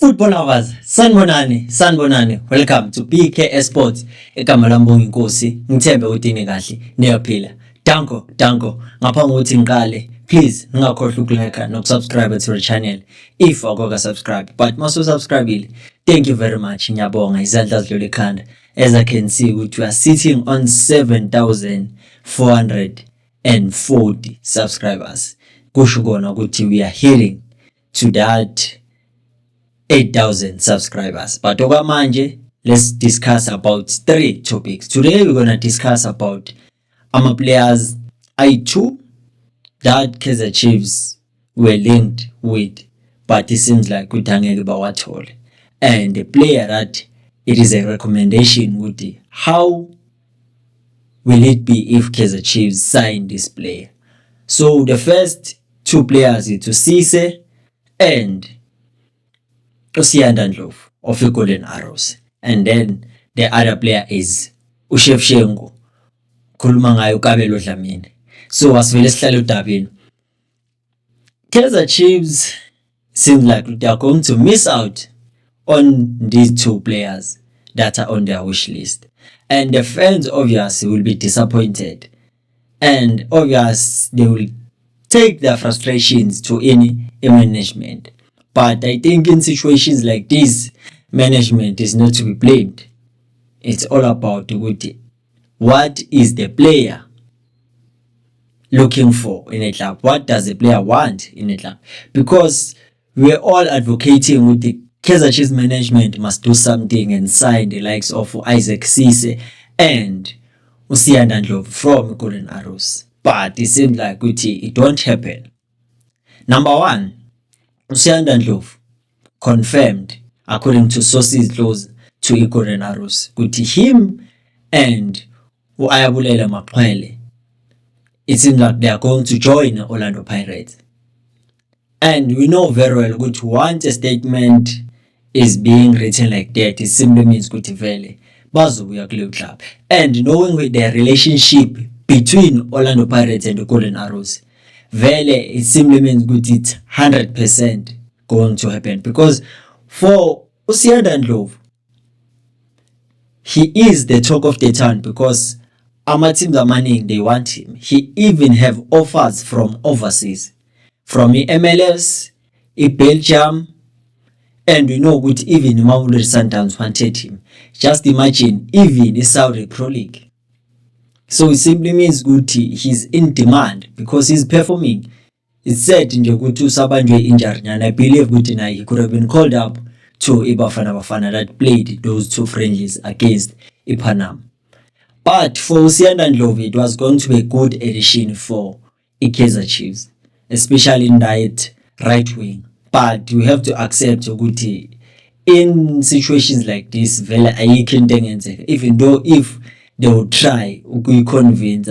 Football lovers, sanibonani. Welcome to BK Sports. Igama lami Bonga Inkosi. Ngithembe udini kahle niyaphila. Danko. Ngaphambi kokuthi ngiqale, please ningakhohlwa ukulike nokusubscribe to the channel if awuka subscribe. But maso subscribe, thank you very much. Ngiyabonga izandla zidlule ekhanda. As I can see, we are sitting on 7,440 subscribers. Kusho kona ukuthi we are heading to that 8,000 subscribers. But okwamanje, let's discuss about 3 topics. Today we're gonna discuss about players I2 that Kaizer Chiefs were linked with, but it seems like angeke bawathole, and the player that it is a recommendation with how will it be if Kaizer Chiefs sign this player. So the first 2 players is Cisse and Osiyanda Ndlovu of the Golden Arrows, and then the other player is Shevchenko khuluma ngayo Kabelo Dlamini. So asivele sihlale udabini. Kaizer Chiefs seems like they are going to miss out on these 2 players that are on their wish list, and the fans obviously will be disappointed, and obviously they will take their frustrations to any management. But I think in situations like this, management is not to be blamed. It's all about what is the player looking for in a club? What does the player want in a club? Because we're all advocating with the Kaizer Chiefs management must do something and sign the likes of Isaac Cisse and Osiyanda Ndlovu from Golden Arrows. But it seems like it won't happen. Number 1, Osiyanda Ndlovu confirmed, according to sources close to Golden Arrows, him and Ayabulela Maqwele, it seems like they are going to join Orlando Pirates. And we know very well once a statement is being written like that, it simply means vele bazobuya kule club. And knowing with their relationship between Orlando Pirates and the Golden Arrows, vele it simply means it's 100% going to happen. Because for Osiyanda Ndlovu, he is the talk of the town because teams are manning, they want him. He even have offers from overseas, from the MLS, Belgium, and we know even Mamelodi Sundowns wanted him. Just imagine, even the Saudi Pro League. So it simply means he's in demand because he's performing. It's said in Jogutu Sabanjwe injury, and I believe he could have been called up to Bafana that played those 2 friendlies against Panam. But for Osiyanda Ndlovu, it was going to be a good addition for Kaizer Chiefs, especially in that right wing. But we have to accept in situations like this, even though if they would try to convince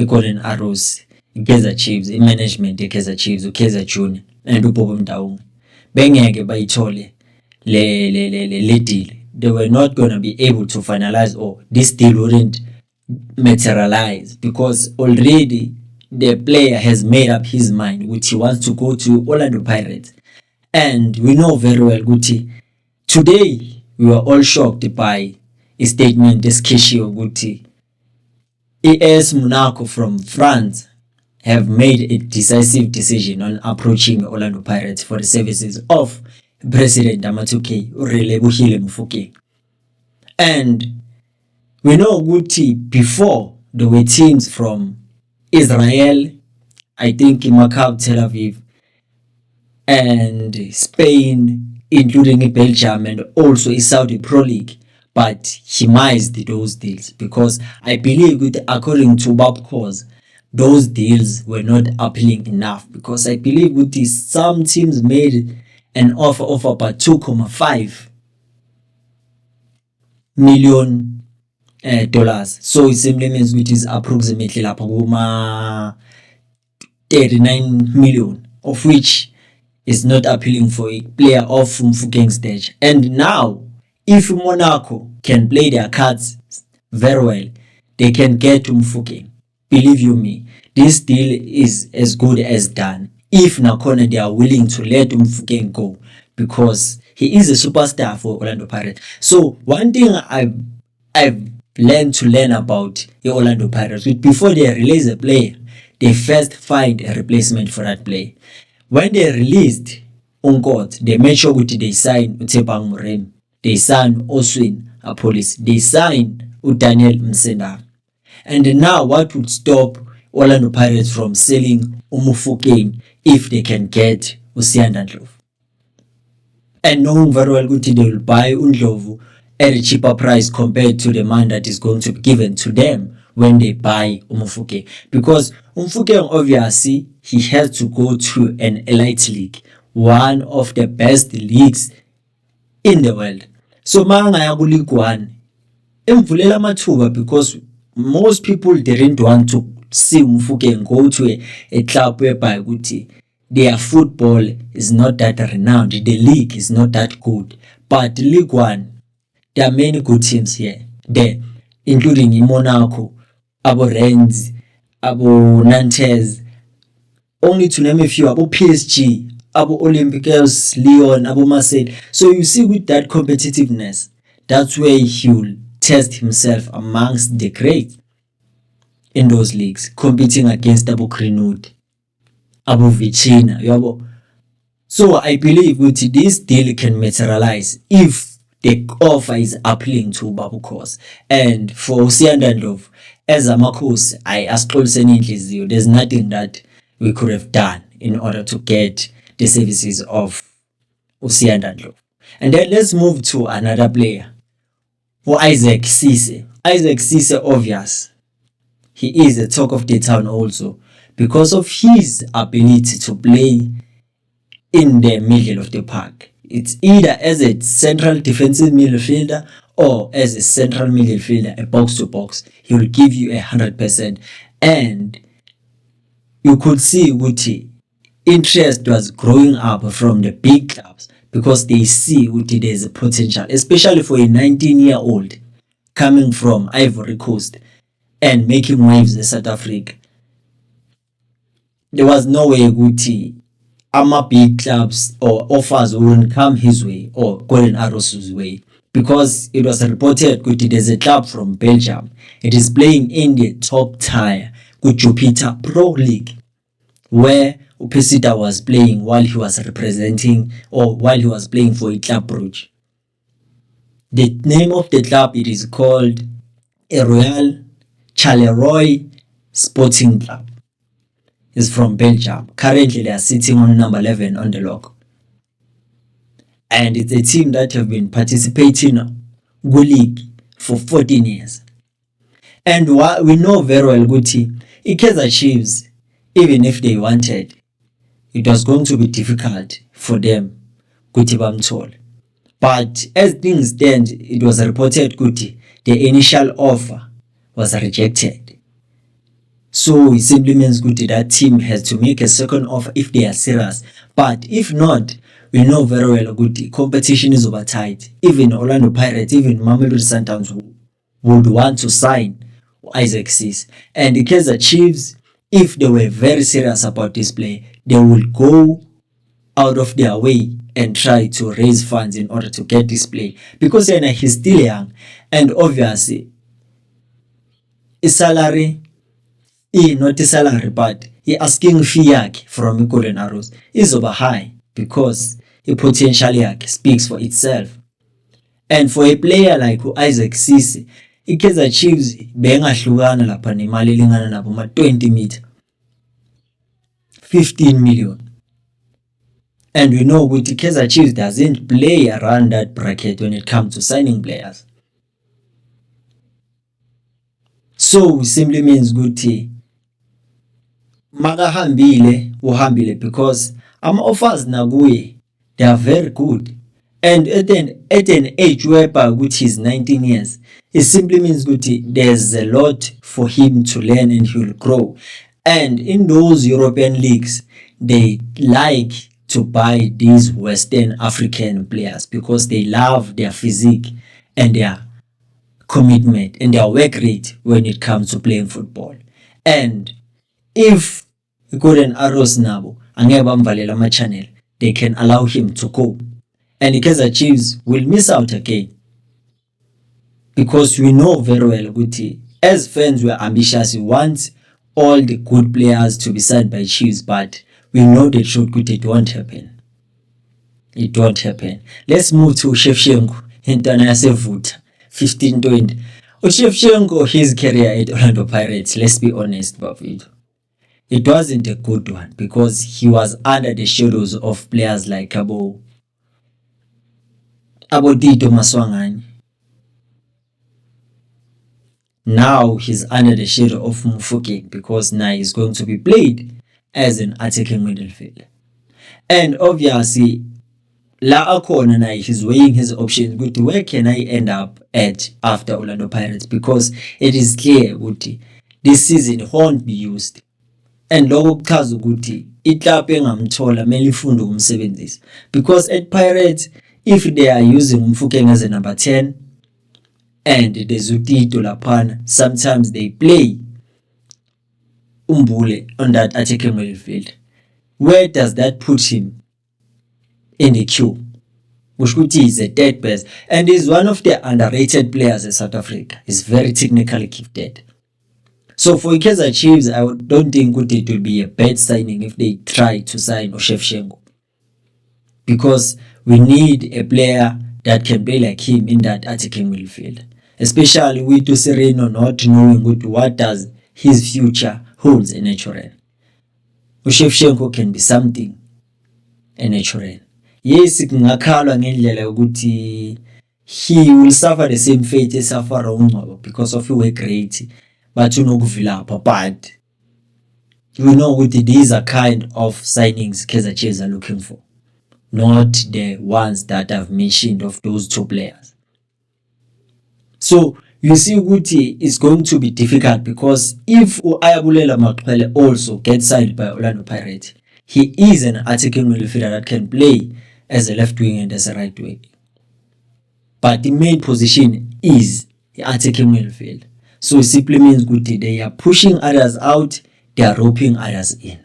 Golden Arrows, Kaizer Chiefs, management Kaizer Chiefs, Kaizer Junior, and Bobo Mtaung, bengeke bayithole le deal. They were not going to be able to finalize, or this deal wouldn't materialize, because already the player has made up his mind which he wants to go to Orlando Pirates. And we know very well today we were all shocked by a statement this Kishio AS Monaco from France have made a decisive decision on approaching Orlando Pirates for the services of President Amatuke Relebohile Mufokeng. And we know before there were teams from Israel, I think Maccabi Tel Aviv, and Spain, including Belgium, and also Saudi Pro League, but he missed those deals because I believe according to Bob Cause, those deals were not appealing enough, because I believe some teams made an offer of about $2.5 million. So it simply means it is approximately 39 million, of which is not appealing for a player of Mufokeng's stage. And now, if Monaco can play their cards very well, they can get to Mufokeng. Believe you me, this deal is as good as done. If Nakone they are willing to let Mufokeng go, because He is a superstar for Orlando Pirates. So one thing I've learned about the Orlando Pirates, before they release a player, they first find a replacement for that player. When they released Unkot, they made sure they sign Utebang Morem, they signed Oswin Apolis, they signed Daniel Msenda. And now what would stop Orlando Pirates from selling Umufukeng if they can get Usianda Ndlovu? And knowing very well they will buy Ndlovu at a cheaper price compared to the man that is going to be given to them when they buy Umufukeng. Because Umufukeng, obviously, he has to go to an elite league, one of the best leagues in the world. So mangaya ku League 1 emvulela amathuba, because most people didn't want to see Umufukeng go to a club whereby their football is not that renowned, the league is not that good. But League 1, there are many good teams there, including Monaco, Abo Rennes, Abo Nantes, only to name a few, Abo PSG, Abo Olympiacos, Lyon, Abo Marseille. So you see, with that competitiveness, that's where he will test himself amongst the greats in those leagues, competing against Abo Greenwood, Abo Vichina, yabo. So I believe this deal can materialize if the offer is appealing to Babu Kos. And for Usianda Ndlovu, as a Marcos, there's nothing that we could have done in order to get the services of Usianda Ndlovu. And then let's move to another player, for Isaac Cisse. Isaac Cisse, obvious, he is the talk of the town also because of his ability to play in the middle of the park. It's either as a central defensive midfielder or as a central midfielder, a box to box. He will give you 100%. And you could see Uti interest was growing up from the big clubs because they see Uti there's a potential, especially for a 19-year-old coming from Ivory Coast and making waves in South Africa. There was no way Uti big clubs or offers wouldn't come his way or Golden Arrows' way, because it was reported that there's a club from Belgium. It is playing in the top tier, Jupiter Pro League, where Upesida was playing while he was representing or while he was playing for Club Brugge. The name of the club, it is called Royal Charleroi Sporting Club. Is from Belgium. Currently, they are sitting on number 11 on the log. And it's a team that have been participating in Go League for 14 years. And we know very well, Kaizer Chiefs, even if they wanted, it was going to be difficult for them, But as things stand, it was reported, the initial offer was rejected. So it simply means that team has to make a second offer if they are serious. But if not, we know very well the competition is over tight. Even Orlando Pirates, even Mamelodi Sundowns would want to sign Isaac Cisse. And the Kaizer Chiefs, if they were very serious about this play, they will go out of their way and try to raise funds in order to get this play. Because he's still young, and obviously his salary, not the salary, but he asking fee from Golden Arrows is over high because the potential speaks for itself. And for a player like Isaac Cisse, Kaizer Chiefs bengahlukana lapha nemali elingana nabo 20 meter, 15 million. And we know with Kaizer Chiefs doesn't play around that bracket when it comes to signing players. So it simply means makahambile uhambile, because offers nakuye, they are very good. And at an age whereby he's 19 years, it simply means there's a lot for him to learn and he will grow. And in those European leagues, they like to buy these Western African players because they love their physique and their commitment and their work rate when it comes to playing football. And if Golden Arrows nabo angeke bamvalela ama-channel, they can allow him to go and Kaizer Chiefs will miss out again. Because we know very well that as fans we're ambitious, we want all the good players to be signed by Chiefs, but we know the truth that it won't happen. It won't happen. Let's move to Shevchenko. Intana yasevuta 15-20. Shevchenko, his career at Orlando Pirates, let's be honest about it, it wasn't a good one because he was under the shadows of players like Tito Maswangani. Now he's under the shadow of Mufokeng because now he's going to be played as an attacking midfielder. And obviously, la akhona na he's weighing his options. Good, where can I end up at after Orlando Pirates? Because it is clear that this season won't be used. And lokho kuchaza ukuthi iclub engamthola mele ifunde ukumsebenzisa. Because at Pirates, if they are using Mufokeng as a number 10 and there's Tito laphana, sometimes they play Umbule on that attacking midfield. Where does that put him in the queue? Mushkuti is a dead best and is one of the underrated players in South Africa. He's very technically gifted. So for Kaizer Chiefs, I don't think it will be a bad signing if they try to sign Shevchenko. Because we need a player that can play like him in that attacking midfield. Especially with Sereno not knowing what does his future holds in Turin. Shevchenko can be something in Turin. Yes, ngakhalwa ngendlela ukuthi he will suffer the same fate as suffer uNgcobo because of work rate, but unokuvilapha. But you know what these are kind of signings Kaizer Chiefs are looking for, not the ones that I've mentioned of those two players. So you see Guti is going to be difficult because if Ayabulela Maqhele also gets signed by Orlando Pirates, he is an attacking midfielder that can play as a left wing and as a right wing. But the main position is the attacking midfield. So it simply means Guti, they are pushing others out, they are roping others in.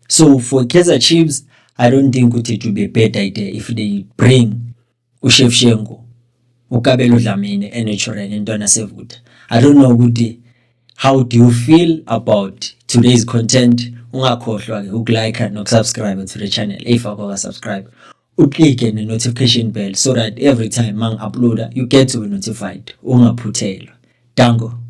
So for Kaizer Chiefs, I don't think it would be a bad idea if they bring Shevchenko, Ukabelo Dlamini, and Ntwana Sevuta. I don't know, Guti, how do you feel about today's content? Ungakhohlwa ukulike and subscribe to the channel. If you subscribe, click the notification bell so that every time I upload, you get to be notified. Ungaphuthelwa. Dango.